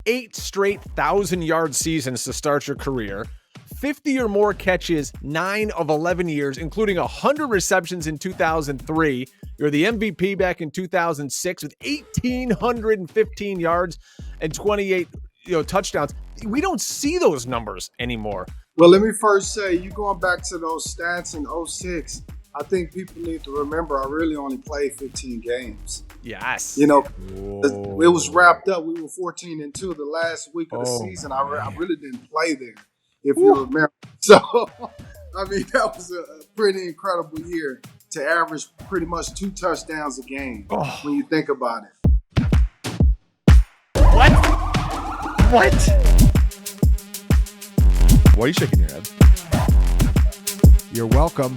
8 straight 1,000-yard seasons to start your career, 50 or more catches 9 of 11 years, including 100 receptions in 2003. You're the MVP back in 2006 with 1,815 yards and 28 touchdowns. We don't see those numbers anymore. Well, let me first say, you going back to those stats in 06, I think people need to remember I really only played 15 games. Yes. It was wrapped up. We were 14-2 the last week of the season. I really didn't play there, if you remember. So, I mean, that was a pretty incredible year to average pretty much 2 touchdowns a game when you think about it. What? Why are you shaking your head? You're welcome.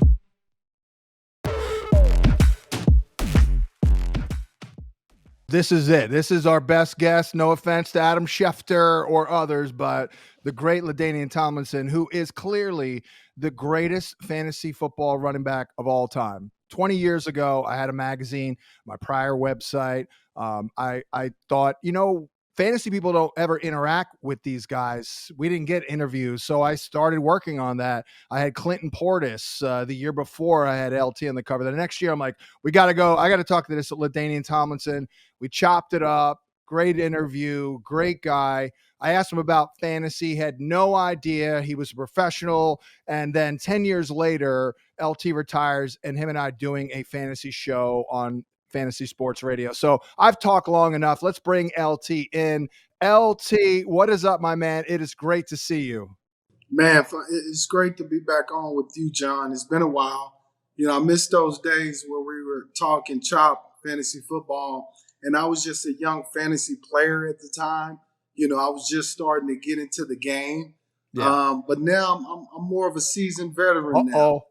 This is it. This is our best guess. No offense to Adam Schefter or others, but the great LaDainian Tomlinson, who is clearly the greatest fantasy football running back of all time. 20 years ago, I had a magazine, my prior website. I thought, fantasy people don't ever interact with these guys. We didn't get interviews, so I started working on that. I had Clinton Portis the year before. I had LT on the cover. The next year, I'm like, we got to go. I got to talk to this LaDainian Tomlinson. We chopped it up. Great interview. Great guy. I asked him about fantasy. Had no idea. He was a professional. And then 10 years later, LT retires, and him and I doing a fantasy show on Fantasy Sports Radio. So I've talked long enough. Let's bring LT in. LT, what is up, my man? It is great to see you. Man, it's great to be back on with you, John. It's been a while. I missed those days where we were talking chop fantasy football, and I was just a young fantasy player at the time. I was just starting to get into the game. Yeah. But now I'm more of a seasoned veteran now.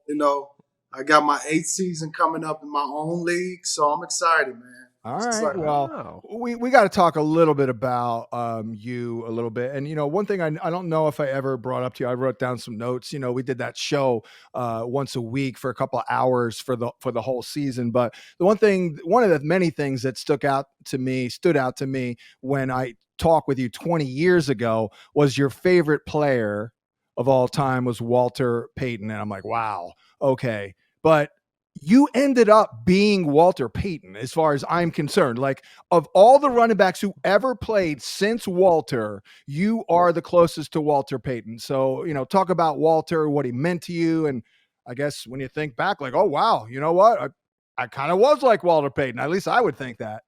I got my 8th season coming up in my own league, so I'm excited, man. All right. Well, we got to talk a little bit about you a little bit. And, one thing I don't know if I ever brought up to you, I wrote down some notes. We did that show once a week for a couple of hours for the whole season. But one of the many things that stood out to me when I talked with you 20 years ago was your favorite player of all time was Walter Payton. And I'm like, wow, okay. But you ended up being Walter Payton as far as I'm concerned. Like, of all the running backs who ever played since Walter, you are the closest to Walter Payton. So, talk about Walter, what he meant to you. And I guess when you think back, like, oh, wow, you know what? I kind of was like Walter Payton. At least I would think that.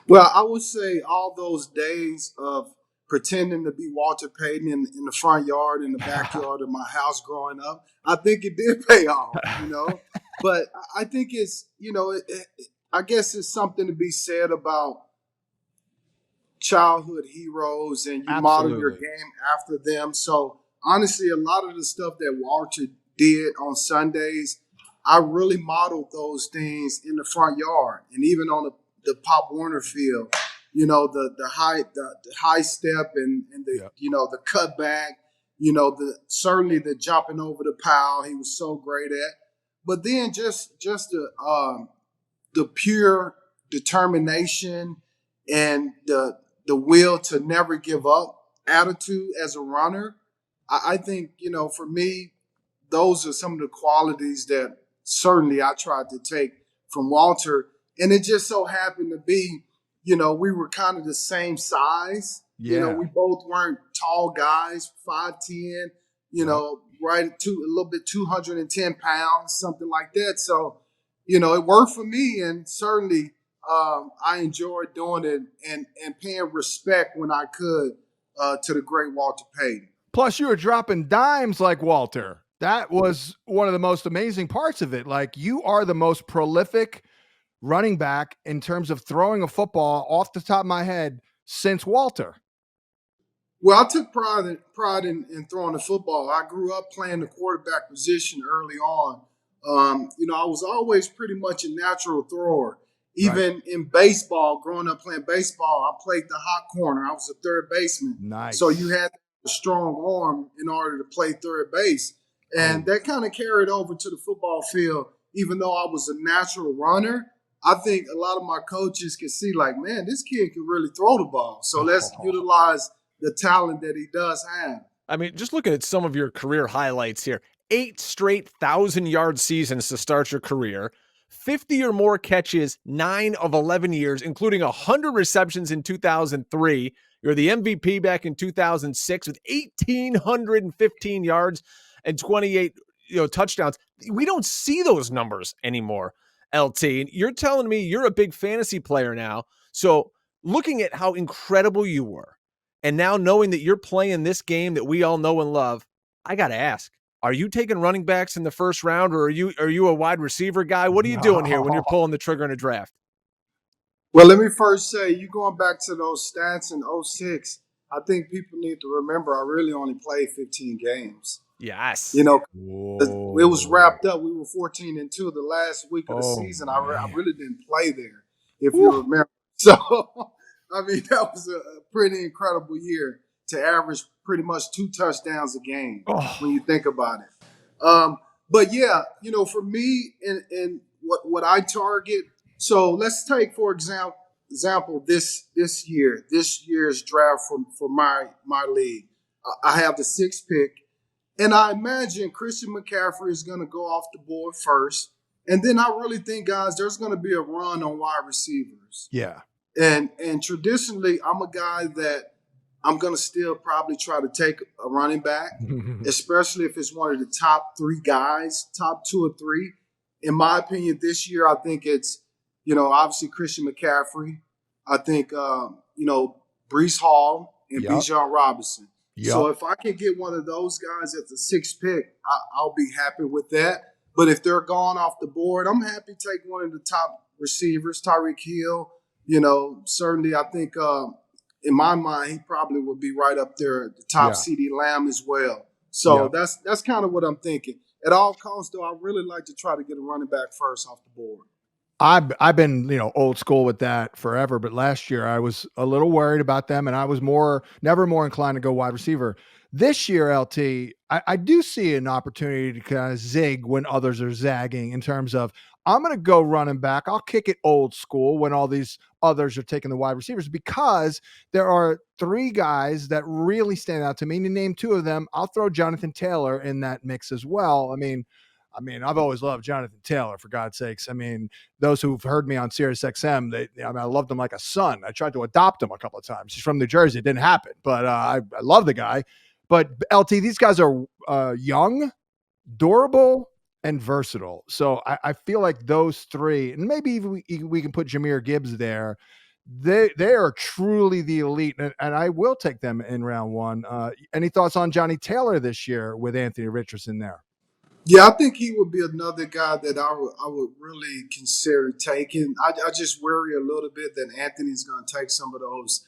Well, I would say all those days of pretending to be Walter Payton in the front yard, in the backyard of my house growing up, I think it did pay off, But I think it's, I guess it's something to be said about childhood heroes, and you model your game after them. So honestly, a lot of the stuff that Walter did on Sundays, I really modeled those things in the front yard and even on the Pop Warner field. The high step and the the cutback, certainly the jumping over the pile he was so great at. But then just the pure determination and the will to never give up attitude as a runner. I think, for me, those are some of the qualities that certainly I tried to take from Walter. And it just so happened to be, we were kind of the same size. Yeah. We both weren't tall guys, 5'10", right to a little bit 210 pounds, something like that. So, it worked for me, and certainly I enjoyed doing it and paying respect when I could to the great Walter Payton. Plus, you were dropping dimes like Walter. That was one of the most amazing parts of it. Like, you are the most prolific running back in terms of throwing a football off the top of my head since Walter. Well, I took pride in throwing the football. I grew up playing the quarterback position early on. I was always pretty much a natural thrower. Even in baseball, growing up playing baseball, I played the hot corner. I was a third baseman. Nice. So you had a strong arm in order to play third base. And that kind of carried over to the football field. Even though I was a natural runner, I think a lot of my coaches can see, like, man, this kid can really throw the ball. So let's utilize the talent that he does have. I mean, just looking at some of your career highlights here, 8 straight 1,000-yard seasons to start your career, 50 or more catches, 9 of 11 years, including 100 receptions in 2003. You're the MVP back in 2006 with 1,815 yards and 28 touchdowns. We don't see those numbers anymore, LT. And you're telling me you're a big fantasy player now. So looking at how incredible you were, and now knowing that you're playing this game that we all know and love, I got to ask, are you taking running backs in the first round, or are you a wide receiver guy? What are you doing here when you're pulling the trigger in a draft? Well, let me first say, you going back to those stats in 2006, I think people need to remember I really only played 15 games. Yes. It was wrapped up. We were 14-2 the last week of the season. I really didn't play there, if you remember. So, I mean, that was a pretty incredible year to average pretty much 2 touchdowns a game when you think about it. But yeah, for me and what I target. So let's take, for example, this year's draft for my league. I have the 6th pick, and I imagine Christian McCaffrey is going to go off the board first. And then I really think, guys, there's going to be a run on wide receivers. Yeah. And traditionally, I'm a guy that I'm going to still probably try to take a running back, especially if it's one of the top 3 guys, top 2 or 3. In my opinion, this year, I think it's, obviously Christian McCaffrey. I think, Breece Hall and Bijan Robinson. Yep. So if I can get one of those guys at the 6th pick, I'll be happy with that. But if they're gone off the board, I'm happy to take one of the top receivers, Tyreek Hill. Certainly I think in my mind, he probably would be right up there at the top. CeeDee Lamb as well. So that's kind of what I'm thinking. At all costs, though, I really like to try to get a running back first off the board. I've been, old school with that forever, but last year I was a little worried about them, and I was never more inclined to go wide receiver. This year, LT, I do see an opportunity to kind of zig when others are zagging in terms of, I'm going to go running back. I'll kick it old school when all these others are taking the wide receivers, because there are 3 guys that really stand out to me. To name 2 of them, I'll throw Jonathan Taylor in that mix as well. I mean, I've always loved Jonathan Taylor, for God's sakes. I mean, those who've heard me on Sirius XM, I loved him like a son. I tried to adopt him a couple of times. He's from New Jersey. It didn't happen, but I love the guy. But LT, these guys are young, durable, and versatile. So I feel like those 3, and maybe even we can put Jahmyr Gibbs there. They are truly the elite, and I will take them in round 1. Any thoughts on Johnny Taylor this year with Anthony Richardson there? Yeah, I think he would be another guy that I would really consider taking. I just worry a little bit that Anthony's going to take some of those,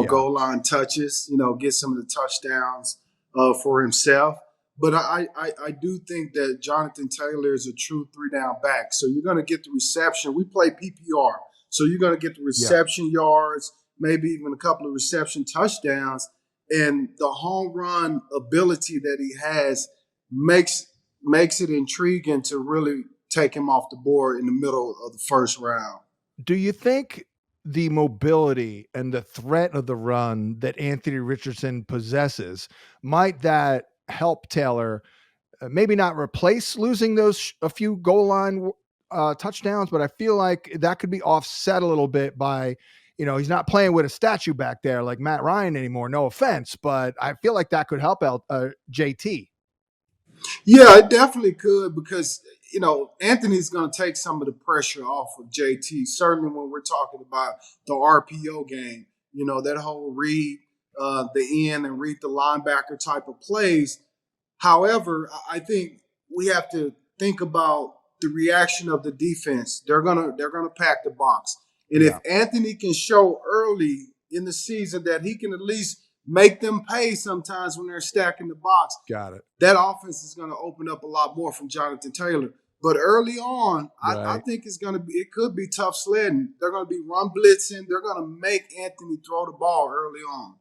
goal line touches, get some of the touchdowns for himself. But I do think that Jonathan Taylor is a true 3-down back. So you're going to get the reception. We play PPR. So you're going to get the reception yards, maybe even a couple of reception touchdowns. And the home run ability that he has makes it intriguing to really take him off the board in the middle of the first round. Do you think the mobility and the threat of the run that Anthony Richardson possesses, might that help Taylor maybe not replace losing a few goal line touchdowns, but I feel like that could be offset a little bit by, he's not playing with a statue back there like Matt Ryan anymore. No offense, but I feel like that could help out JT. Yeah, it definitely could, because, Anthony's going to take some of the pressure off of JT, certainly when we're talking about the RPO game, that whole read the end and read the linebacker type of plays. However, I think we have to think about the reaction of the defense. They're gonna pack the box. And if Anthony can show early in the season that he can at least make them pay sometimes when they're stacking the box. Got it. That offense is going to open up a lot more from Jonathan Taylor. But early on, I think it could be tough sledding. They're going to be run blitzing. They're going to make Anthony throw the ball early on.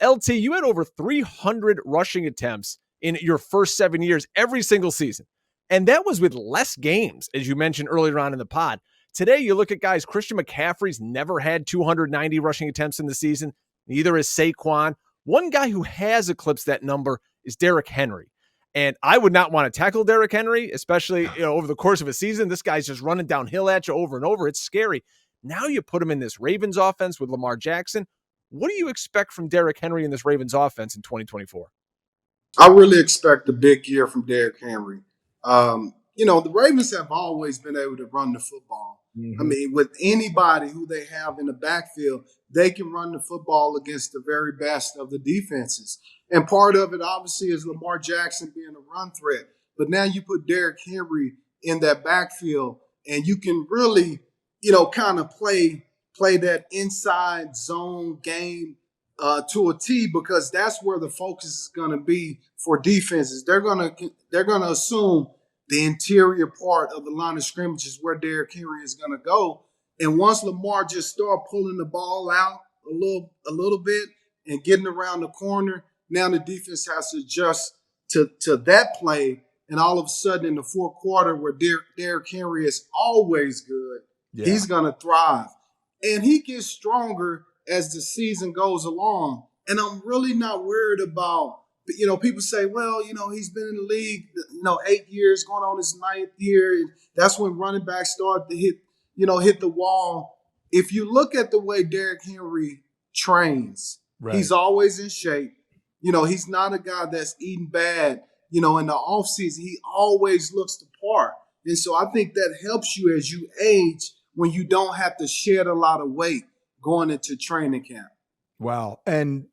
LT, you had over 300 rushing attempts in your first 7 years, every single season. And that was with less games, as you mentioned earlier on in the pod. Today, you look at guys, Christian McCaffrey's never had 290 rushing attempts in the season. Neither is Saquon. One guy who has eclipsed that number is Derrick Henry. And I would not want to tackle Derrick Henry, especially over the course of a season. This guy's just running downhill at you over and over. It's scary. Now you put him in this Ravens offense with Lamar Jackson. What do you expect from Derrick Henry in this Ravens offense in 2024? I really expect a big year from Derrick Henry. The Ravens have always been able to run the football. Mm-hmm. I mean, with anybody who they have in the backfield, they can run the football against the very best of the defenses. And part of it, obviously, is Lamar Jackson being a run threat. But now you put Derrick Henry in that backfield, and you can really, kind of play that inside zone game to a T, because that's where the focus is going to be for defenses. They're going to assume the interior part of the line of scrimmage is where Derrick Henry is going to go. And once Lamar just start pulling the ball out a little bit and getting around the corner, now the defense has to adjust to that play. And all of a sudden in the fourth quarter, where Derrick Henry is always good, he's going to thrive. And he gets stronger as the season goes along. And I'm really not worried about, people say, well, he's been in the league, 8 years, going on his 9th year. And that's when running backs start to hit the wall. If you look at the way Derrick Henry trains, he's always in shape. He's not a guy that's eating bad. In the offseason, he always looks the part. And so I think that helps you as you age, when you don't have to shed a lot of weight going into training camp. Wow. And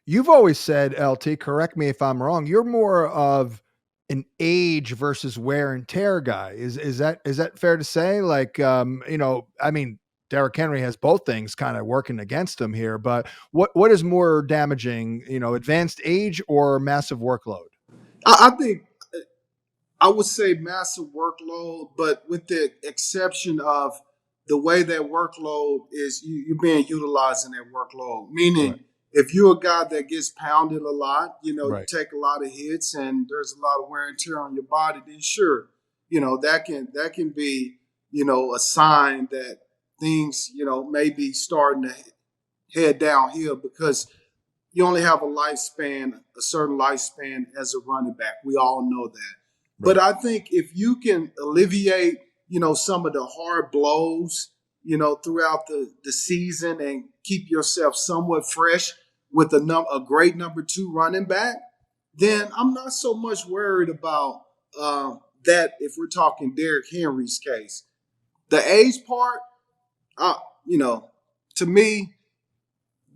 you've always said, LT, correct me if I'm wrong, you're more of an age versus wear and tear guy. Is that fair to say? Like, Derrick Henry has both things kind of working against him here, but what is more damaging, advanced age or massive workload? I think I would say massive workload, but with the exception of the way that workload is, you're being utilized in that workload. Meaning, if you're a guy that gets pounded a lot, you take a lot of hits and there's a lot of wear and tear on your body, then sure, that can be, a sign that things, may be starting to head downhill, because you only have a certain lifespan as a running back. We all know that. Right. But I think if you can alleviate, some of the hard blows, throughout the season and keep yourself somewhat fresh with a great number 2 running back, then I'm not so much worried about that if we're talking Derrick Henry's case. The age part, to me,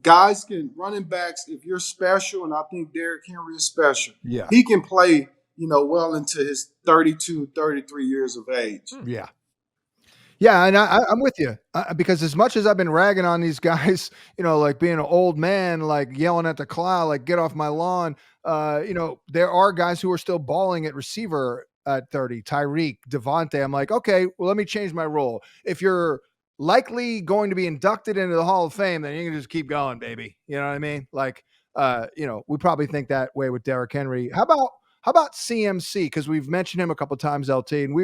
running backs, if you're special, and I think Derrick Henry is special, he can play, well into his 32, 33 years of age. Yeah. Yeah, and I'm with you because as much as I've been ragging on these guys, like being an old man, like yelling at the cloud, like get off my lawn, there are guys who are still balling at receiver at 30, Tyreek, Javonte. I'm like, okay, well, let me change my role. If you're likely going to be inducted into the Hall of Fame, then you can just keep going, baby. You know what I mean? Like, we probably think that way with Derrick Henry. How about CMC? Because we've mentioned him a couple of times, LT, and we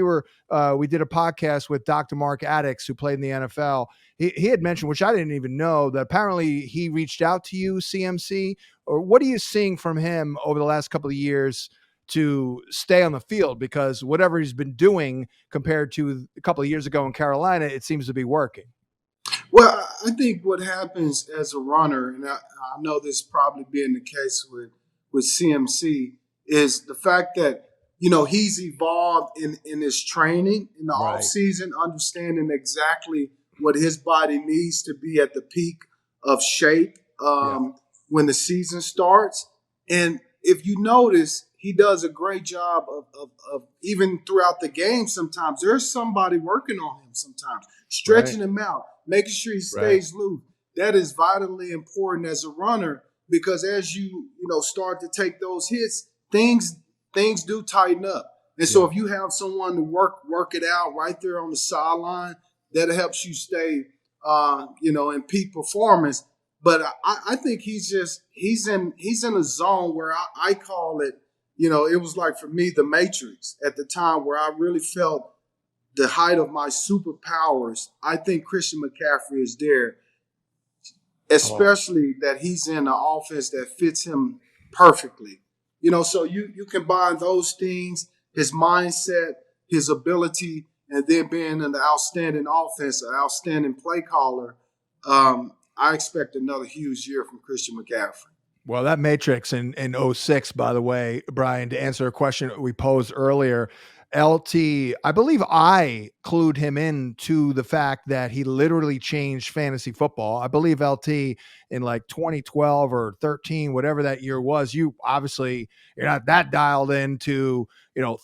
did a podcast with Dr. Mark Addix, who played in the NFL. He had mentioned, which I didn't even know, that apparently he reached out to you, CMC. Or what are you seeing from him over the last couple of years to stay on the field? Because whatever he's been doing compared to a couple of years ago in Carolina, it seems to be working. Well, I think what happens as a runner, and I know this probably being the case with CMC, is the fact that, he's evolved in his training in the off season, understanding exactly what his body needs to be at the peak of shape when the season starts. And if you notice, he does a great job of even throughout the game. Sometimes there's somebody working on him, sometimes stretching him out, making sure he stays loose. That is vitally important as a runner, because as you start to take those hits, things do tighten up. And so if you have someone to work it out right there on the sideline, that helps you stay, in peak performance. But I think he's in a zone where I call it, it was like for me, the Matrix at the time, where I really felt the height of my superpowers, I think Christian McCaffrey is there, especially that he's in an offense that fits him perfectly. So you combine those things, his mindset, his ability, and then being an outstanding offense, an outstanding play caller. I expect another huge year from Christian McCaffrey. Well, that matrix in 06, by the way, Brian, to answer a question we posed earlier, LT, I believe I clued him in to the fact that he literally changed fantasy football. I believe LT in like 2012 or 13, whatever that year was, you're not that dialed into,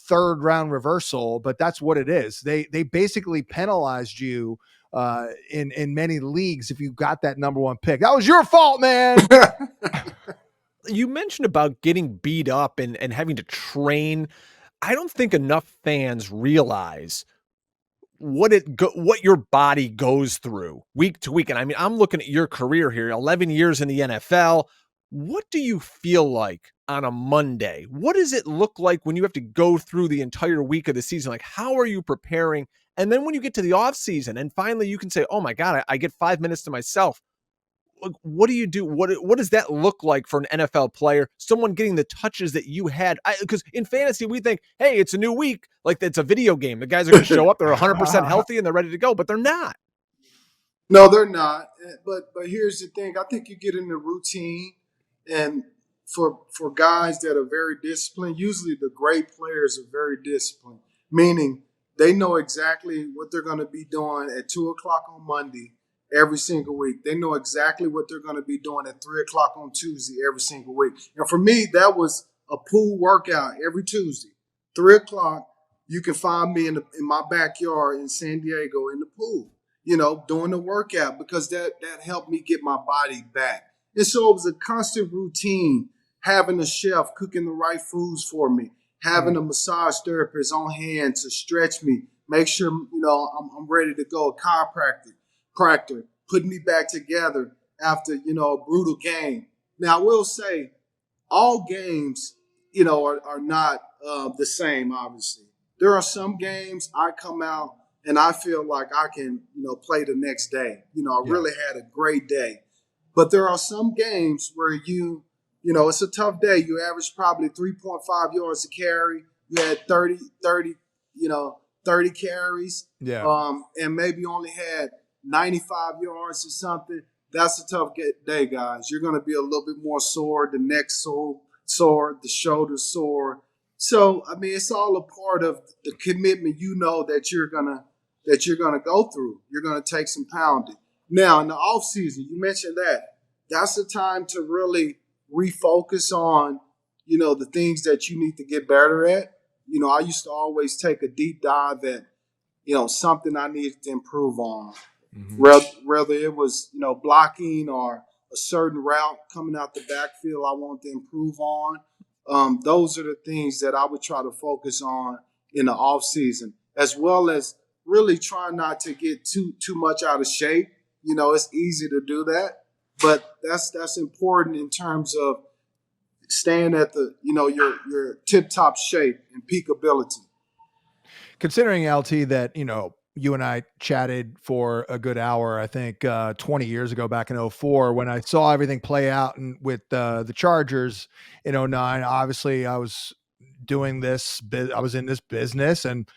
third round reversal, but that's what it is. They basically penalized you in many leagues if you got that number one pick. That was your fault, man. You mentioned about getting beat up and having to train. I don't think enough fans realize what your body goes through week to week. And I mean, I'm looking at your career here, 11 years in the NFL. What do you feel like on a Monday? What does it look like when you have to go through the entire week of the season? Like, how are you preparing? And then when you get to the off season and finally you can say, oh my God, I get 5 minutes to myself. What do you do? What does that look like for an NFL player? Someone getting the touches that you had? Because in fantasy, we think, hey, it's a new week. Like it's a video game. The guys are going to show up. They're 100% healthy and they're ready to go, but they're not. No, they're not. But here's the thing. I think you get in the routine, and for guys that are very disciplined, usually the great players are very disciplined, meaning they know exactly what they're going to be doing at 2 o'clock on Monday every single week. They know exactly what they're going to be doing at 3 o'clock on Tuesday every single week. And for me, that was a pool workout every Tuesday. 3 o'clock, you can find me in my backyard in San Diego in the pool, doing the workout, because that helped me get my body back. And so it was a constant routine, having a chef cooking the right foods for me, having a massage therapist on hand to stretch me, make sure, I'm ready to go, a chiropractor, putting me back together after, a brutal game. Now, I will say all games, are not the same, obviously. There are some games I come out and I feel like I can, play the next day. I really had a great day. But there are some games where it's a tough day. You average probably 3.5 yards a carry. You had 30 carries. Yeah. And maybe only had 95 yards or something. That's a tough day, guys. You're going to be a little bit more sore, the neck sore, the shoulder sore. So, I mean, it's all a part of the commitment that you're gonna go through. You're gonna take some pounding. Now, in the off season, you mentioned that's the time to really refocus on, the things that you need to get better at. I used to always take a deep dive at, something I needed to improve on. Mm-hmm. Whether it was, blocking or a certain route coming out the backfield I wanted to improve on. Those are the things that I would try to focus on in the off season, as well as really trying not to get too much out of shape. It's easy to do that, but that's important in terms of staying at the, your tip top shape and peak ability. Considering LT that, you and I chatted for a good hour, I think 20 years ago back in 2004, when I saw everything play out and with the Chargers in 2009. Obviously, I was doing this. I was in this business and,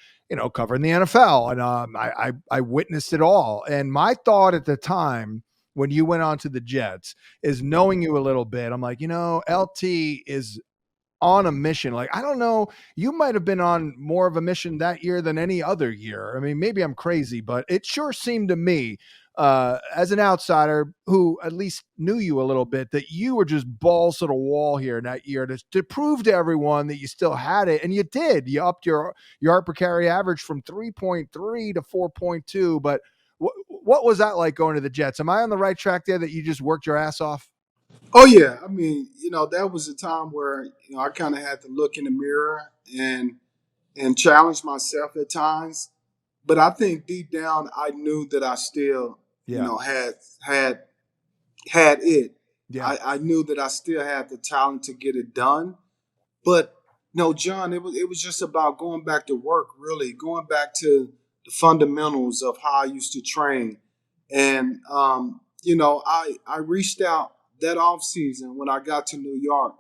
covering the NFL. And I witnessed it all. And my thought at the time when you went on to the Jets is, knowing you a little bit, I'm like, LT is on a mission. Like, I don't know, you might have been on more of a mission that year than any other year. I mean, maybe I'm crazy, but it sure seemed to me, as an outsider who at least knew you a little bit, that you were just balls to the wall here in that year to prove to everyone that you still had it. And you did. You upped your yard per carry average from 3.3 to 4.2. But what was that like going to the Jets? Am I on the right track there, that you just worked your ass off? Oh, yeah. I mean, that was a time where, I kind of had to look in the mirror and challenge myself at times. But I think deep down, I knew that I still, had it. Yeah. I knew that I still had the talent to get it done. But no, John, it was just about going back to work, really going back to the fundamentals of how I used to train. And, I reached out that off season when I got to New York.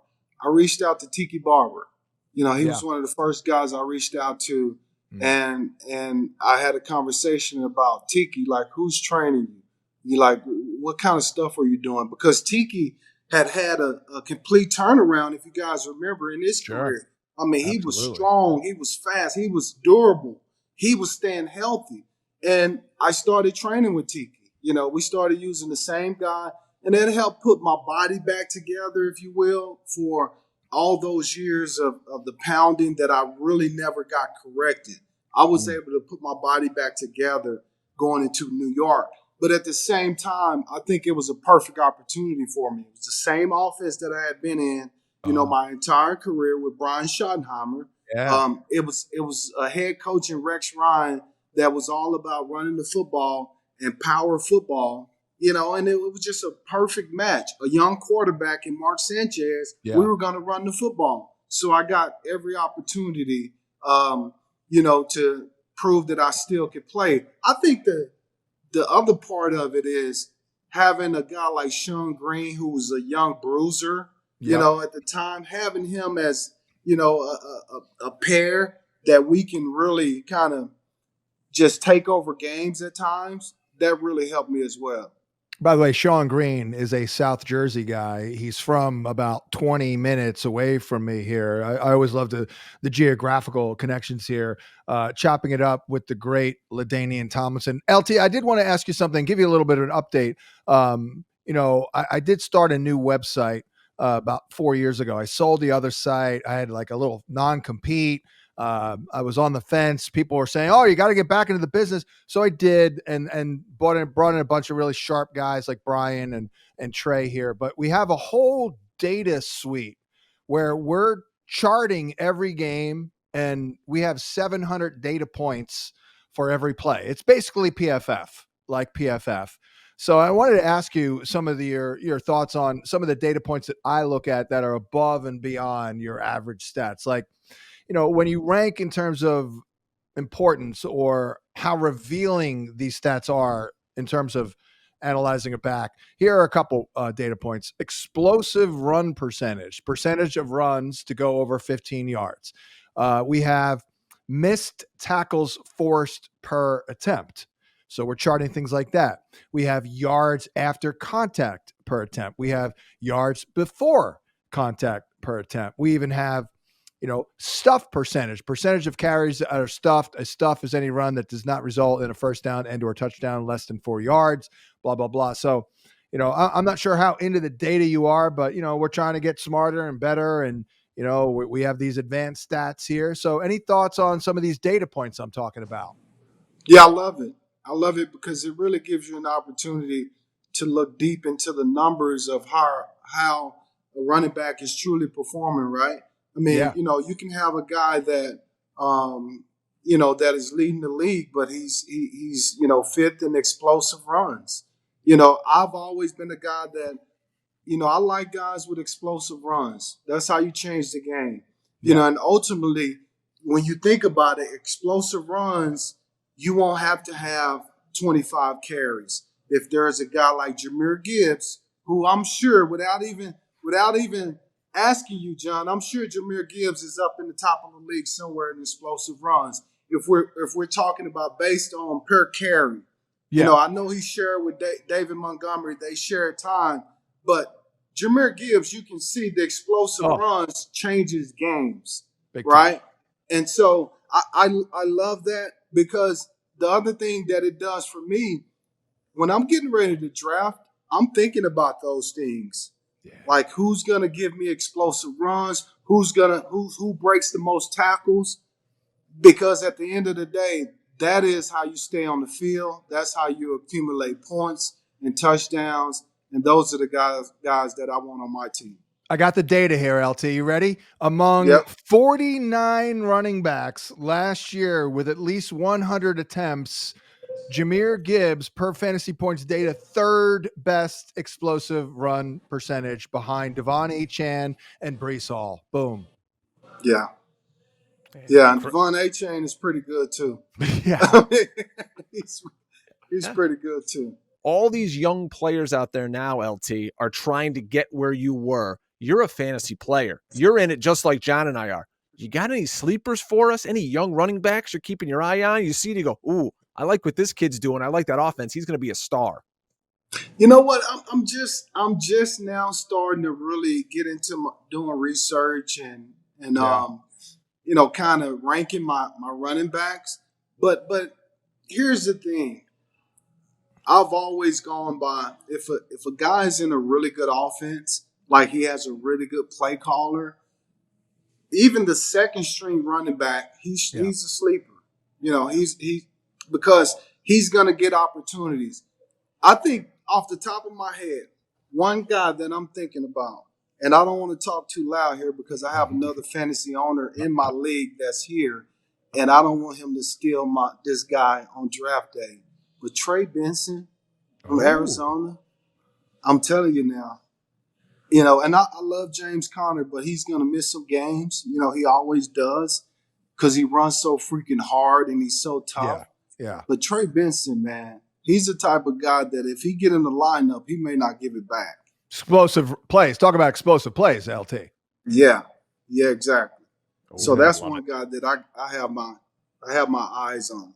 I reached out to Tiki Barber. He was one of the first guys I reached out to. And I had a conversation about Tiki, like, who's training you? You like, what kind of stuff are you doing? Because Tiki had a complete turnaround, if you guys remember, in his career. I mean, he was strong, he was fast, he was durable, he was staying healthy. And I started training with Tiki. We started using the same guy, and that helped put my body back together, if you will, for all those years of the pounding that I really never got corrected. I was able to put my body back together going into New York. But at the same time, I think it was a perfect opportunity for me. It was the same offense that I had been in, my entire career with Brian Schottenheimer. Yeah. It was a head coach in Rex Ryan that was all about running the football and power football, and it was just a perfect match. A young quarterback in Mark Sanchez, we were going to run the football. So I got every opportunity, to prove that I still could play. I think the other part of it is having a guy like Sean Green, who was a young bruiser, at the time, having him as, a pair that we can really kind of just take over games at times. That really helped me as well. By the way, Sean Green is a South Jersey guy. He's from about 20 minutes away from me here. I always love the geographical connections here, chopping it up with the great LaDainian Tomlinson. LT, I did want to ask you something, give you a little bit of an update. I did start a new website about 4 years ago. I sold the other site. I had like a little non-compete. I was on the fence. People were saying, "Oh, you got to get back into the business." So I did, and brought in a bunch of really sharp guys like Brian and Trey here. But we have a whole data suite where we're charting every game, and we have 700 data points for every play. It's basically PFF, like PFF. So I wanted to ask you some of your thoughts on some of the data points that I look at that are above and beyond your average stats, like, when you rank in terms of importance or how revealing these stats are in terms of analyzing a back, here are a couple data points. Explosive run percentage of runs to go over 15 yards. We have missed tackles forced per attempt. So we're charting things like that. We have yards after contact per attempt. We have yards before contact per attempt. We even have stuff percentage of carries that are stuffed. A stuff is any run that does not result in a first down and or touchdown less than 4 yards, blah, blah, blah. So, I'm not sure how into the data you are, but, we're trying to get smarter and better. And, we have these advanced stats here. So any thoughts on some of these data points I'm talking about? Yeah, I love it. I love it because it really gives you an opportunity to look deep into the numbers of how a running back is truly performing, right? I mean, you can have a guy that, that is leading the league, but he's fifth in explosive runs. I've always been a guy that, I like guys with explosive runs. That's how you change the game. And ultimately, when you think about it, explosive runs, you won't have to have 25 carries. If there's a guy like Jahmyr Gibbs, who I'm sure without even asking you, John, I'm sure Jahmyr Gibbs is up in the top of the league somewhere in explosive runs. If we're talking about based on per carry, I know he shared with David Montgomery. They share time, but Jahmyr Gibbs, you can see the explosive runs changes games, right? And so I love that because the other thing that it does for me, when I'm getting ready to draft, I'm thinking about those things. Yeah. Like who's gonna give me explosive runs? Who breaks the most tackles? Because at the end of the day, that is how you stay on the field. That's how you accumulate points and touchdowns. And those are the guys that I want on my team. I got the data here, LT. You ready? Among 49 running backs last year with at least 100 attempts, Jahmyr Gibbs, per fantasy points data, third best explosive run percentage behind Devon Achane and Breece Hall. Boom. Yeah. Yeah, and Devon A-Chain is pretty good too. Yeah. He's pretty good too. All these young players out there now, LT, are trying to get where you were. You're a fantasy player. You're in it just like John and I are. You got any sleepers for us? Any young running backs you're keeping your eye on? You see it, you go, ooh, I like what this kid's doing. I like that offense. He's going to be a star. You know what? I'm just now starting to really get into doing research and kind of ranking my running backs. But here's the thing. I've always gone by if a guy's in a really good offense, like he has a really good play caller, even the second string running back, he's a sleeper. He's because he's gonna get opportunities. I think off the top of my head, one guy that I'm thinking about, and I don't want to talk too loud here because I have another fantasy owner in my league that's here, and I don't want him to steal this guy on draft day. But Trey Benson from Arizona, I'm telling you now, and I love James Conner, but he's going to miss some games. He always does because he runs so freaking hard and he's so tough. Yeah. But Trey Benson, man, he's the type of guy that if he get in the lineup, he may not give it back. Explosive plays. Talk about explosive plays, LT. Yeah, exactly. So that's one guy that I have my eyes on.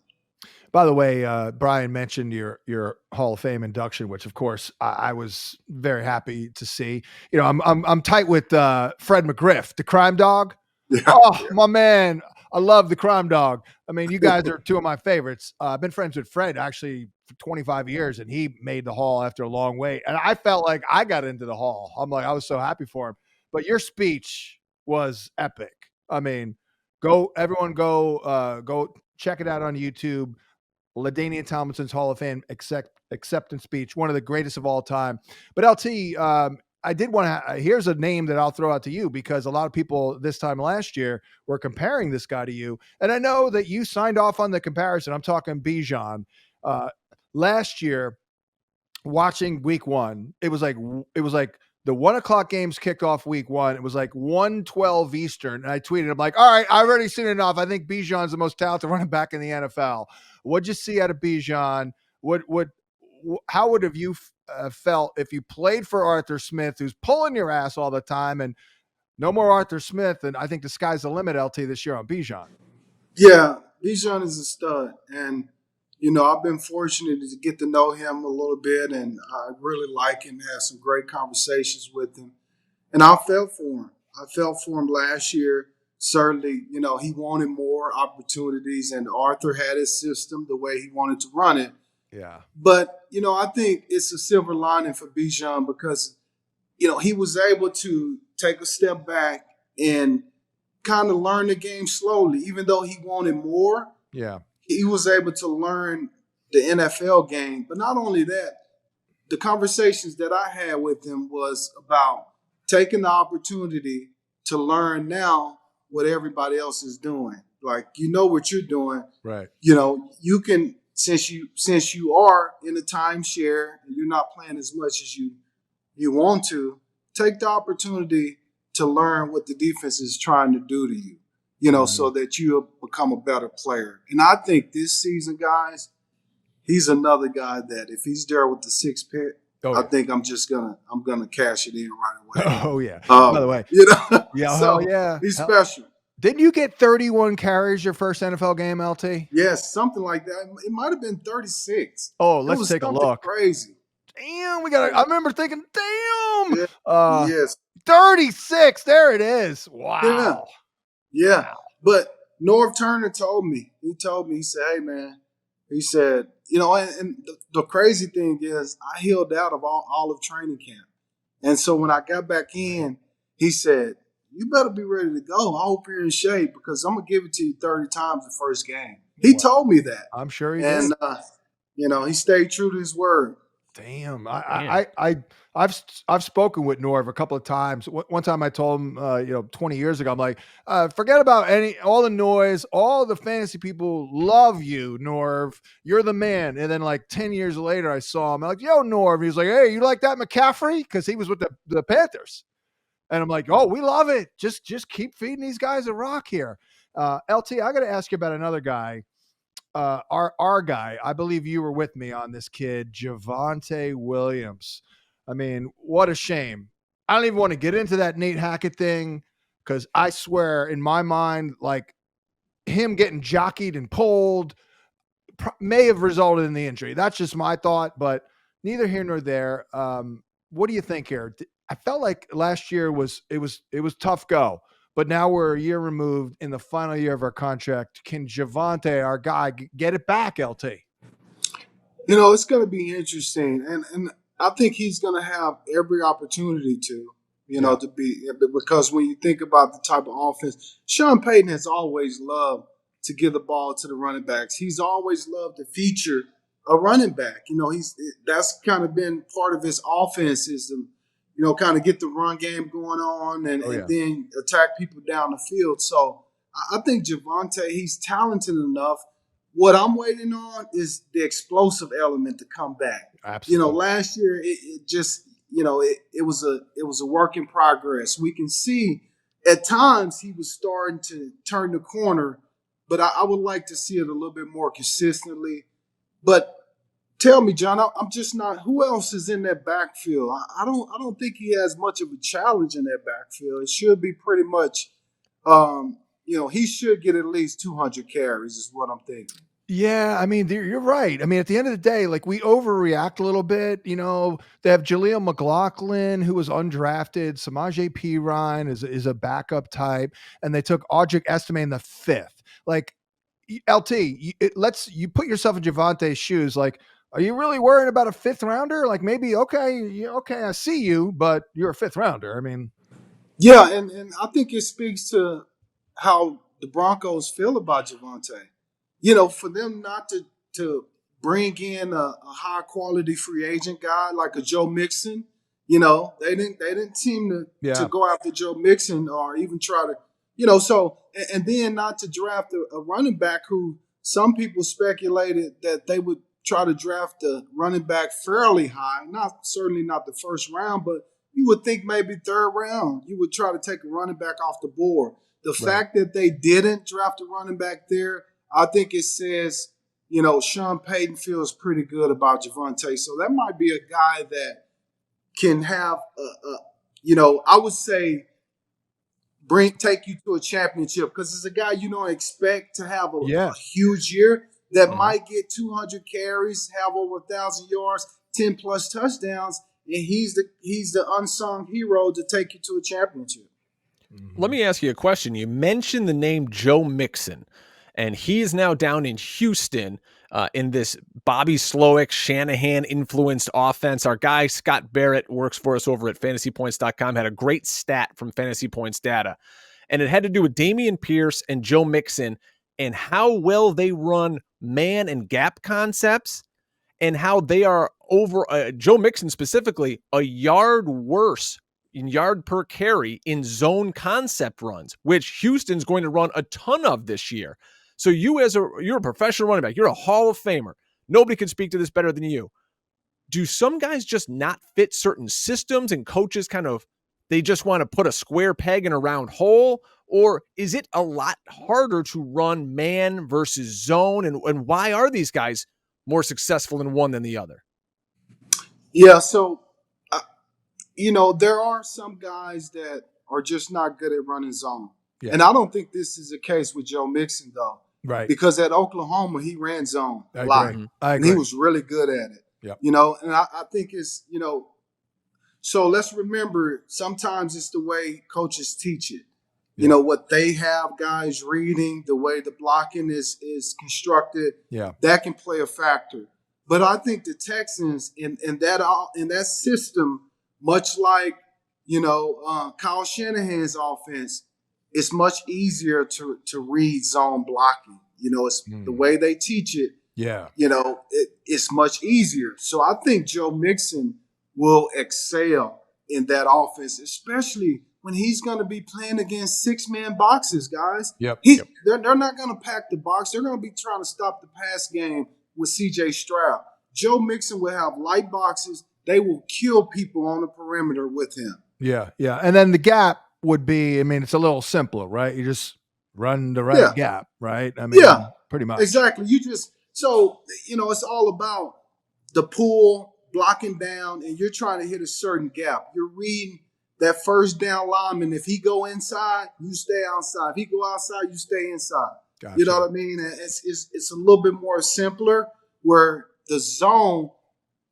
By the way, Brian mentioned your Hall of Fame induction, which of course I was very happy to see. I'm tight with Fred McGriff, the crime dog. Yeah. Oh, my man. I love the crime dog. I mean, you guys are two of my favorites. I've been friends with Fred actually for 25 years, and he made the Hall after a long wait. And I felt like I got into the Hall. I was so happy for him. But your speech was epic. I mean, everyone go check it out on YouTube. LaDainian Tomlinson's Hall of Fame acceptance speech, one of the greatest of all time. But LT, I did want to. Here's a name that I'll throw out to you because a lot of people this time last year were comparing this guy to you, and I know that you signed off on the comparison. I'm talking Bijan. Last year, watching Week 1, it was like the 1:00 games kicked off Week 1. It was like 1:12 Eastern, and I tweeted, I'm like, all right, I've already seen enough. I think Bijan's the most talented running back in the NFL. What'd you see out of Bijan? How would have you felt if you played for Arthur Smith, who's pulling your ass all the time, and no more Arthur Smith? And I think the sky's the limit, LT, this year on Bijan. Yeah, Bijan is a stud, and I've been fortunate to get to know him a little bit, and I really like him. Had some great conversations with him, and I felt for him. I felt for him last year. Certainly, he wanted more opportunities, and Arthur had his system the way he wanted to run it. Yeah. But, I think it's a silver lining for Bijan because, he was able to take a step back and kind of learn the game slowly. Even though he wanted more, he was able to learn the NFL game. But not only that, the conversations that I had with him was about taking the opportunity to learn now what everybody else is doing. Like, what you're doing. Right. You can, since you are in a timeshare and you're not playing as much as you want to, take the opportunity to learn what the defense is trying to do to you, so that you become a better player. And I think this season, guys, he's another guy that if he's there with the 6th pick, I think I'm gonna cash it in right away. Oh yeah. By the way, he's special. Didn't you get 31 carries your first NFL game, LT? Yes, something like that. It might have been 36. Oh, let's take a look. Crazy. Damn, I remember thinking, damn. Yes. 36. There it is. Wow. Yeah. Wow. But Norv Turner told me. He said, hey man, he said, and the crazy thing is I healed out of all of training camp. And so when I got back in, he said, you better be ready to go. I hope you're in shape because I'm going to give it to you 30 times the first game. He told me that. I'm sure he did. And, he stayed true to his word. Damn. I've spoken with Norv a couple of times. One time I told him, 20 years ago, I'm like, forget about all the noise, all the fantasy people love you, Norv. You're the man. And then like 10 years later, I saw him. I'm like, yo, Norv. He's like, hey, you like that McCaffrey? Because he was with the Panthers. And I'm like, oh, we love it. Just keep feeding these guys a rock here. LT, I got to ask you about another guy. Our guy, I believe you were with me on this kid, Javonte Williams. I mean, what a shame. I don't even want to get into that Nate Hackett thing because I swear in my mind, like him getting jockeyed and pulled may have resulted in the injury. That's just my thought, but neither here nor there. What do you think here? I felt like last year was tough go, but now we're a year removed in the final year of our contract. Can Javonte, our guy, get it back, LT? It's going to be interesting, and I think he's going to have every opportunity to, to be, because when you think about the type of offense, Sean Payton has always loved to give the ball to the running backs. He's always loved to feature a running back. That's kind of been part of his offense is to, kind of get the run game going on and then attack people down the field. So I think Javonte, he's talented enough. What I'm waiting on is the explosive element to come back. Absolutely. Last year it just, it was a work in progress. We can see at times he was starting to turn the corner, but I would like to see it a little bit more consistently. But tell me, John, I'm just not. Who else is in that backfield? I don't think he has much of a challenge in that backfield. It should be pretty much, he should get at least 200 carries, is what I'm thinking. Yeah, I mean, you're right. I mean, at the end of the day, like we overreact a little bit. They have Jaleel McLaughlin, who was undrafted. Samaje Perine is a backup type, and they took Audric Estime in the 5th. Like, LT, you put yourself in Javonte's shoes. Like, are you really worried about a 5th rounder? Like, maybe okay, I see you, but you're a 5th rounder. I mean, yeah, and I think it speaks to how the Broncos feel about Javonte. For them not to bring in a high quality free agent guy like a Joe Mixon, they didn't seem to go after Joe Mixon or even try to, so and then not to draft a running back who some people speculated that they would try to draft a running back fairly high, certainly not the first round, but you would think maybe 3rd round. You would try to take a running back off the board. The fact that they didn't draft a running back there, I think it says, Sean Payton feels pretty good about Javonte. So that might be a guy that can have, I would say, take you to a championship because it's a guy you don't expect to have a huge year that might get 200 carries, have over 1,000 yards, 10 plus touchdowns, and he's the unsung hero to take you to a championship. Let me ask you a question. You mentioned the name Joe Mixon, and he is now down in Houston in this Bobby Slowick, Shanahan-influenced offense. Our guy, Scott Barrett, works for us over at FantasyPoints.com, had a great stat from Fantasy Points data, and it had to do with Dameon Pierce and Joe Mixon and how well they run man and gap concepts and how they are over, Joe Mixon specifically, a yard worse in yard per carry in zone concept runs, which Houston's going to run a ton of this year. So you're a professional running back. You're a Hall of Famer. Nobody can speak to this better than you. Do some guys just not fit certain systems and coaches they just want to put a square peg in a round hole? Or is it a lot harder to run man versus zone? And why are these guys more successful in one than the other? Yeah, so, there are some guys that are just not good at running zone. Yeah. And I don't think this is the case with Joe Mixon, though. Right. Because at Oklahoma, he ran zone a lot. I agree. And he was really good at it. Yep. And I think it's, so let's remember, sometimes it's the way coaches teach it. What they have guys reading, the way the blocking is constructed, that can play a factor. But I think the Texans in that system, much like, Kyle Shanahan's offense, it's much easier to read zone blocking. It's the way they teach it. Yeah. It's much easier. So I think Joe Mixon will excel in that offense, especially when he's going to be playing against 6-man boxes, guys. They're not going to pack the box. They're going to be trying to stop the pass game with C.J. Stroud. Joe Mixon will have light boxes. They will kill people on the perimeter with him. Yeah. And then the gap would be, I mean, it's a little simpler, right? You just run the right gap, right? I mean, pretty much. Exactly. So it's all about the pull, blocking down, and you're trying to hit a certain gap. You're reading that first down lineman. If he go inside, you stay outside. If he go outside, you stay inside. Gotcha. You know what I mean? And it's a little bit more simpler where the zone,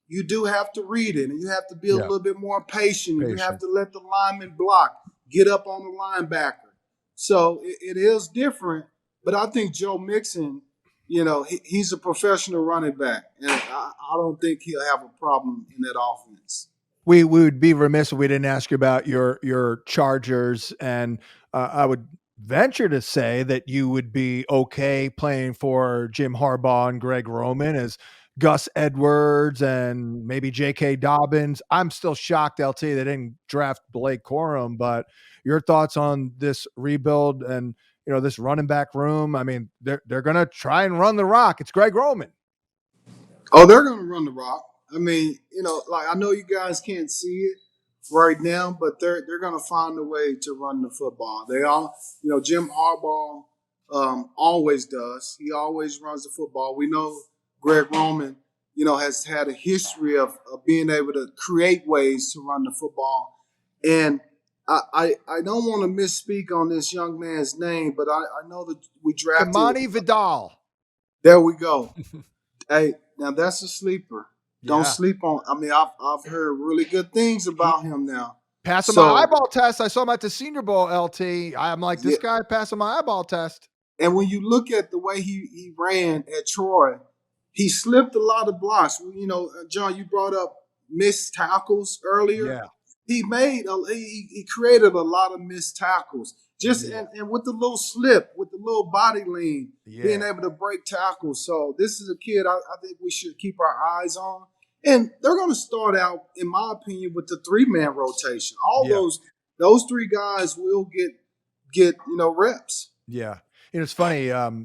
you do have to read it, and you have to be a little bit more patient. You have to let the lineman block, get up on the linebacker. So it is different, but I think Joe Mixon, he's a professional running back, and I don't think he'll have a problem in that offense. We would be remiss if we didn't ask you about your Chargers, and I would venture to say that you would be okay playing for Jim Harbaugh and Greg Roman as Gus Edwards and maybe J.K. Dobbins. I'm still shocked, LT, they didn't draft Blake Corum, but your thoughts on this rebuild and this running back room? I mean, they're going to try and run the rock. It's Greg Roman. Oh, they're going to run the rock. I mean, I know you guys can't see it right now, but they're going to find a way to run the football. They all, Jim Harbaugh always does. He always runs the football. We know Greg Roman, has had a history of being able to create ways to run the football. And I don't want to misspeak on this young man's name, but I know that we drafted Kamani Vidal. There we go. Hey, now that's a sleeper. Don't sleep on. I mean, I've heard really good things about him now. Passing my eyeball test. I saw him at the Senior Bowl, LT. I'm like, this guy passing my eyeball test. And when you look at the way he ran at Troy, he slipped a lot of blocks. John, you brought up missed tackles earlier. Yeah. He created a lot of missed tackles. And with the little slip, with the little body lean, being able to break tackles. So this is a kid I think we should keep our eyes on. And they're going to start out, in my opinion, with the 3-man rotation. Those 3 guys will get reps. Yeah. It's funny. I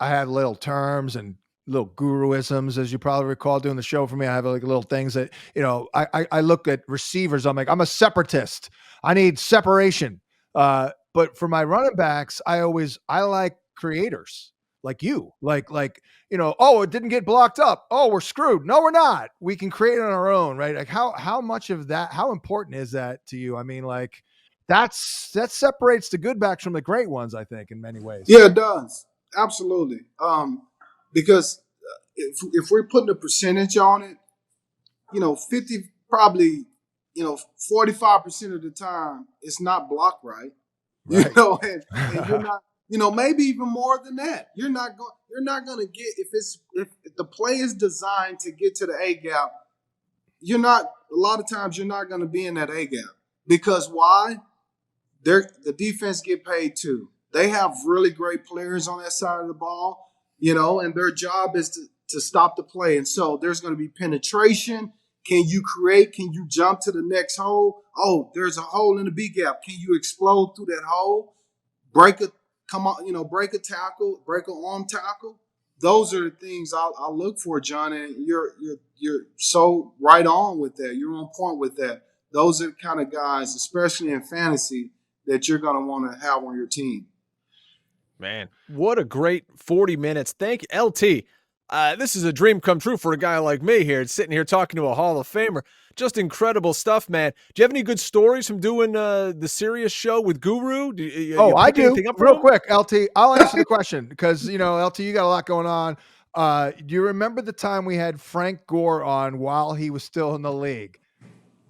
had little terms and little guruisms, as you probably recall doing the show for me. I have like little things that, I look at receivers. I'm like, I'm a separatist. I need separation. But for my running backs, I like creators like you, oh, it didn't get blocked up. Oh, we're screwed. No, we're not. We can create it on our own, right? Like how much of that, how important is that to you? I mean, like that separates the good backs from the great ones, I think, in many ways. Yeah, it does. Absolutely. Because if we're putting a percentage on it, 50, probably, 45% of the time it's not blocked right. And you're not, maybe even more than that. You're not going to get, if the play is designed to get to the A gap, a lot of times you're not going to be in that A gap. Because why? The defense get paid too. They have really great players on that side of the ball, and their job is to stop the play. And so there's going to be penetration. Can you create? Can you jump to the next hole? Oh, there's a hole in the B gap. Can you explode through that hole? Break a tackle, break an arm tackle. Those are the things I'll look for, John. And you're so right on with that. You're on point with that. Those are the kind of guys, especially in fantasy, that you're going to want to have on your team. Man, what a great 40 minutes. Thank you, LT. This is a dream come true for a guy like me here, sitting here talking to a Hall of Famer. Just incredible stuff, man. Do you have any good stories from doing the Sirius show with Guru? I do. Real quick, LT, I'll answer the question because, LT, you got a lot going on. Do you remember the time we had Frank Gore on while he was still in the league?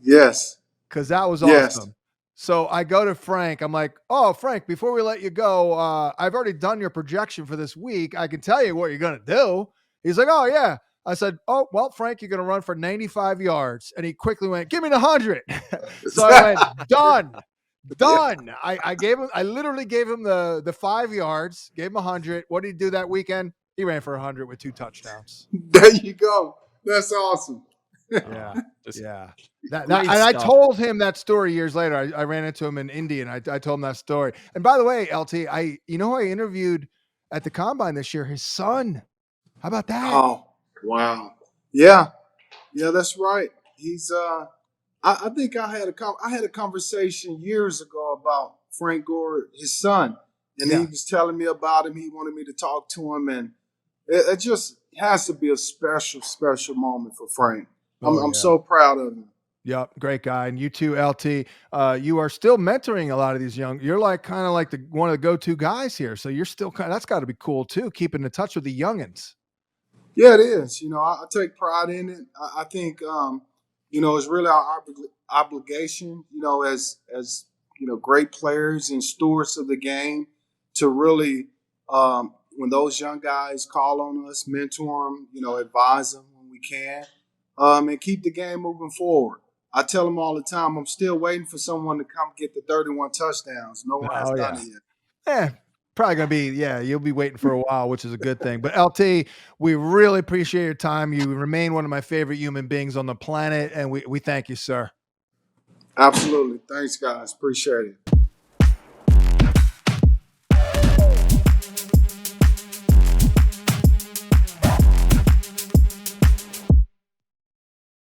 Yes. Because that was awesome. So I go to Frank. I'm like, oh, Frank, before we let you go, I've already done your projection for this week. I can tell you what you're going to do. He's like, oh, yeah. I said, oh, well, Frank, you're going to run for 95 yards. And he quickly went, give me the 100. So I went, done. I literally gave him the 5 yards, gave him 100. What did he do that weekend? He ran for 100 with 2 touchdowns. There you go. That's awesome. Yeah. And I told him that story years later. I ran into him in Indy, and I told him that story. And by the way, LT, I interviewed at the Combine this year, his son. How about that? Oh, wow. Yeah, that's right. He's I think I had a conversation years ago about Frank Gore, his son, and he was telling me about him. He wanted me to talk to him, and it just has to be a special, special moment for Frank. I'm so proud of him. Yep, great guy. And you too, LT. You are still mentoring a lot of these young. You're like kind of like one of the go-to guys here. So you're still that's got to be cool too, keeping in touch with the youngins. Yeah, it is. I take pride in it. I think it's really our obligation. As great players and stewards of the game, to really when those young guys call on us, mentor them, advise them when we can, and keep the game moving forward. I tell them all the time, I'm still waiting for someone to come get the 31 touchdowns. No one has done it yet. Probably going to be, you'll be waiting for a while, which is a good thing. But LT, we really appreciate your time. You remain one of my favorite human beings on the planet, and we thank you, sir. Absolutely. Thanks, guys. Appreciate it.